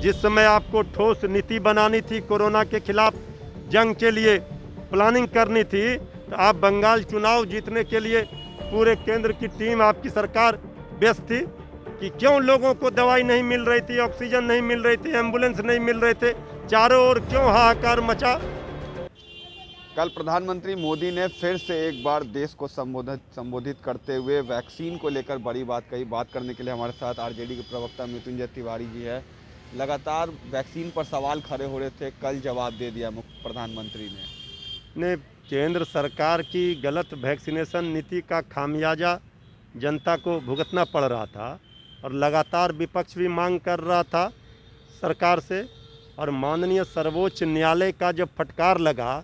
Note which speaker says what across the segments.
Speaker 1: जिस समय आपको ठोस नीति बनानी थी, कोरोना के खिलाफ जंग के लिए प्लानिंग करनी थी, तो आप बंगाल चुनाव जीतने के लिए पूरे केंद्र की टीम, आपकी सरकार व्यस्त थी कि क्यों लोगों को दवाई नहीं मिल रही थी, ऑक्सीजन नहीं मिल रही थी, एम्बुलेंस नहीं मिल रहे थे, चारों ओर क्यों हाहाकार मचा।
Speaker 2: कल प्रधानमंत्री मोदी ने फिर से एक बार देश को संबोधित करते हुए वैक्सीन को लेकर बड़ी बात कही। बात करने के लिए हमारे साथ आरजेडी के प्रवक्ता मृत्युंजय तिवारी जी है। लगातार वैक्सीन पर सवाल खड़े हो रहे थे, कल जवाब दे दिया प्रधानमंत्री
Speaker 1: ने केंद्र सरकार की गलत वैक्सीनेशन नीति का खामियाजा जनता को भुगतना पड़ रहा था और लगातार विपक्ष भी मांग कर रहा था सरकार से। और माननीय सर्वोच्च न्यायालय का जब फटकार लगा,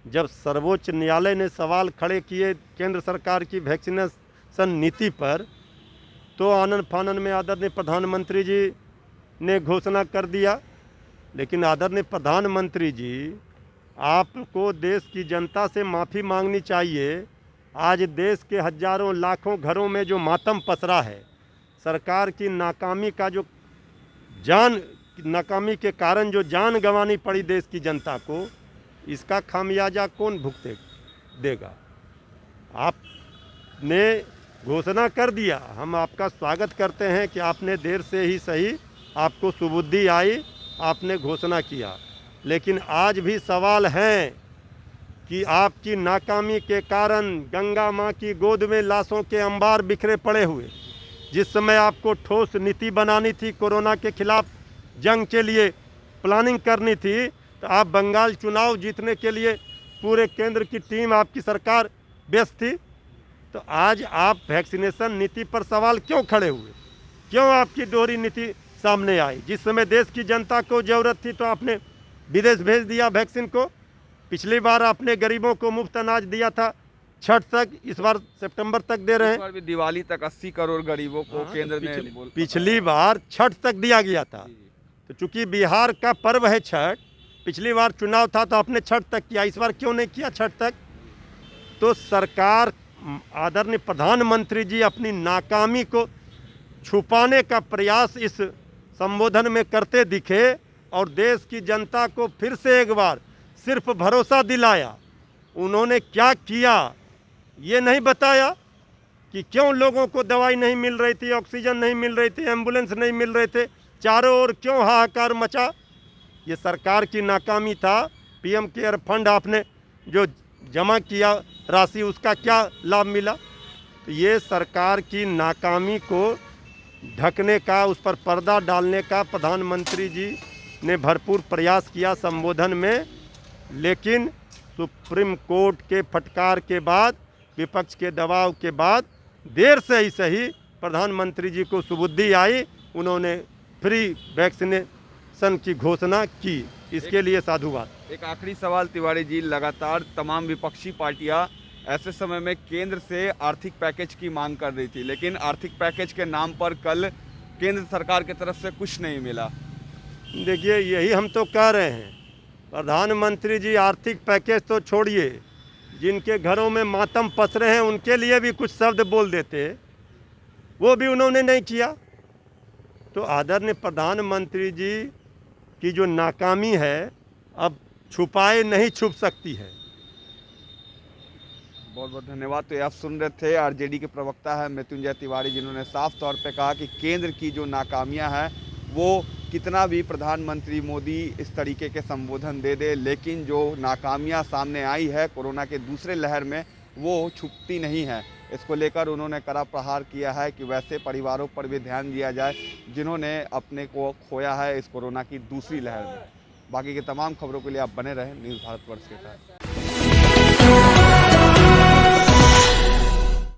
Speaker 1: जब सर्वोच्च न्यायालय ने सवाल खड़े किए केंद्र सरकार की वैक्सीनेशन नीति पर, तो आनन फानन में आदरणीय प्रधानमंत्री जी ने घोषणा कर दिया। लेकिन आदरणीय प्रधानमंत्री जी, आपको देश की जनता से माफ़ी मांगनी चाहिए। आज देश के हजारों लाखों घरों में जो मातम पसरा है, सरकार की नाकामी का जो नाकामी के कारण जो जान गंवानी पड़ी देश की जनता को, इसका खामियाजा कौन भुगते देगा। आपने घोषणा कर दिया, हम आपका स्वागत करते हैं कि आपने देर से ही सही, आपको सुबुद्धि आई, आपने घोषणा किया। लेकिन आज भी सवाल हैं कि आपकी नाकामी के कारण गंगा माँ की गोद में लाशों के अंबार बिखरे पड़े हुए। जिस समय आपको ठोस नीति बनानी थी, कोरोना के खिलाफ जंग के लिए प्लानिंग करनी थी, तो आप बंगाल चुनाव जीतने के लिए पूरे केंद्र की टीम, आपकी सरकार व्यस्त थी। तो आज आप वैक्सीनेशन नीति पर सवाल क्यों खड़े हुए, क्यों आपकी दोहरी नीति सामने आई। जिस समय देश की जनता को ज़रूरत थी तो आपने विदेश भेज दिया वैक्सीन को। पिछली बार आपने गरीबों को मुफ्त अनाज दिया था छठ तक, इस बार सितंबर तक दे रहे हैं।
Speaker 2: इस बार भी दिवाली तक 80 करोड़ गरीबों को केंद्र ने
Speaker 1: पिछली बार छठ तक दिया गया था। तो चूंकि बिहार का पर्व है छठ, पिछली बार चुनाव था तो आपने छठ तक किया, इस बार क्यों नहीं किया छठ तक। तो सरकार, आदरणीय प्रधानमंत्री जी अपनी नाकामी को छुपाने का प्रयास इस संबोधन में करते दिखे और देश की जनता को फिर से एक बार सिर्फ भरोसा दिलाया। उन्होंने क्या किया ये नहीं बताया कि क्यों लोगों को दवाई नहीं मिल रही थी, ऑक्सीजन नहीं मिल रही थी, एम्बुलेंस नहीं मिल रहे थे, चारों ओर क्यों हाहाकार मचा। ये सरकार की नाकामी था। पीएम केयर फंड आपने जो जमा किया राशि, उसका क्या लाभ मिला। तो ये सरकार की नाकामी को ढकने का, उस पर पर्दा डालने का प्रधानमंत्री जी ने भरपूर प्रयास किया संबोधन में। लेकिन सुप्रीम कोर्ट के फटकार के बाद, विपक्ष के दबाव के बाद देर से ही सही प्रधानमंत्री जी को सुबुद्धि आई, उन्होंने फ्री वैक्सीनेशन की घोषणा की। इसके लिए साधुवाद।
Speaker 2: एक आखिरी सवाल तिवारी जी, लगातार तमाम विपक्षी पार्टियां ऐसे समय में केंद्र से आर्थिक पैकेज की मांग कर रही थी, लेकिन आर्थिक पैकेज के नाम पर कल केंद्र सरकार की तरफ से कुछ नहीं मिला।
Speaker 1: देखिए, यही हम तो कह रहे हैं, प्रधानमंत्री जी आर्थिक पैकेज तो छोड़िए, जिनके घरों में मातम पसरे हैं उनके लिए भी कुछ शब्द बोल देते, वो भी उन्होंने नहीं किया। तो आदरणीय प्रधानमंत्री जी की जो नाकामी है, अब छुपाए नहीं छुप सकती है।
Speaker 2: बहुत बहुत धन्यवाद। तो आप सुन रहे थे आरजेडी के प्रवक्ता है मृत्युंजय तिवारी, जिन्होंने साफ तौर पे कहा कि केंद्र की जो नाकामियां हैं, वो कितना भी प्रधानमंत्री मोदी इस तरीके के संबोधन दे दे, लेकिन जो नाकामियां सामने आई है कोरोना के दूसरे लहर में, वो छुपती नहीं है। इसको लेकर उन्होंने कड़ा प्रहार किया है कि वैसे परिवारों पर भी ध्यान दिया जाए जिन्होंने अपने को खोया है इस कोरोना की दूसरी लहर में। बाकी के तमाम खबरों के लिए आप बने रहें न्यूज़ भारतवर्ष के साथ।